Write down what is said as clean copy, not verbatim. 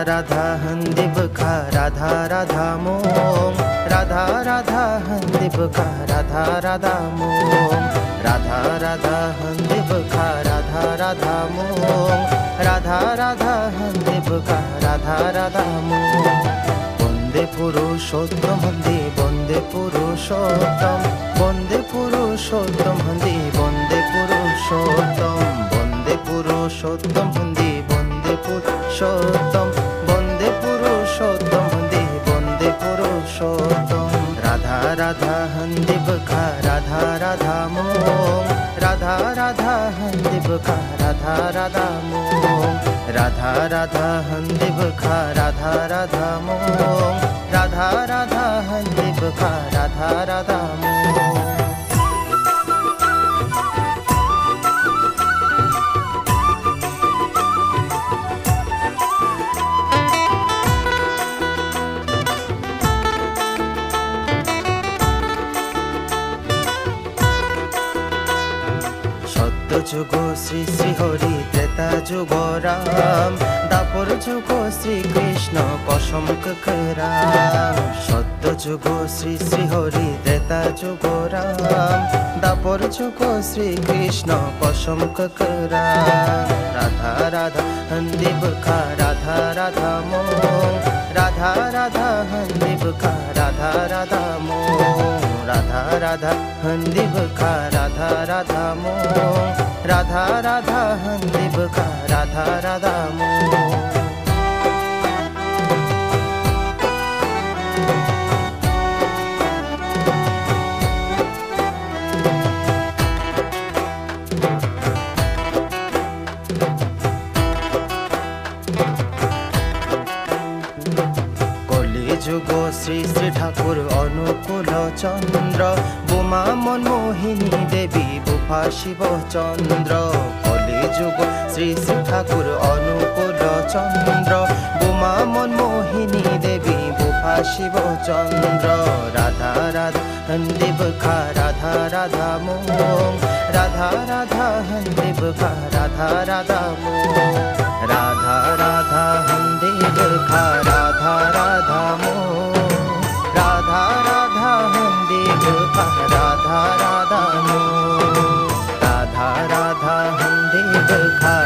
राधा हंदिब खा राधा राधा मोम राधा राधा हंदिब खा राधा राधा मोम राधा राधा हंदिब खा राधा राधा मोम राधा राधा हंदिब खा राधा राधा मोम बंदे पुरुषोत्तम हंदी बंदे पुरुषोत्तम बंदे पुरुषोत्तम हंदी बंदे पुरुषोत्तम बंदे पुरुषोत्तम हंदी बंदे पुरुषोत्तम बंदे पुरुषोत्तम हंदी बंदे पुरुषोत्तम राधा राधा हंदिब खा राधा राधा मोम राधा राधा हंदिब खा राधा राधा मोम राधा राधा हंदिब खा राधा राधा मोम राधा राधा हंदिब खा राधा राधा मोम যুগ শ্রী শ্রী হরি ত্রেতা যুগ রাম দাপর যুগ শ্রী কৃষ্ণ কসম রাম সত্য যুগ শ্রী শ্রী হরি ত্রেতা যুগ রাম দাপর যুগ শ্রী কৃষ্ণ কসম রাম রাধা রাধা হন্দিব খা রাধা রাধা মোম রাধা রাধা হন্দিব খা রাধা রাধা মোম राधा राधा हंदिब खा राधा राधा मोम राधा राधा हंदिब खा राधा राधा मोम যুগ শ্রী শ্রী ঠাকুর অনুকূল চন্দ্র বোমা মনমোহিনী দেবী বুফা শিব চন্দ্র কলি যুগ শ্রী শ্রী ঠাকুর অনুকূল চন্দ্র বোমা মনমোহিনী দেবী বুফা শিব চন্দ্র রাধা রাধা হন্দিব খা রাধা রাধা মোম রাধা রাধা হন্দিব খা রাধা রাধা মোম রাধা রাধা হন্দিব খা রাধা রাধা মোম রাধা রাধা হন্দিব খা রাধা রাধা মোম রাধা রাধা হন্দিব খা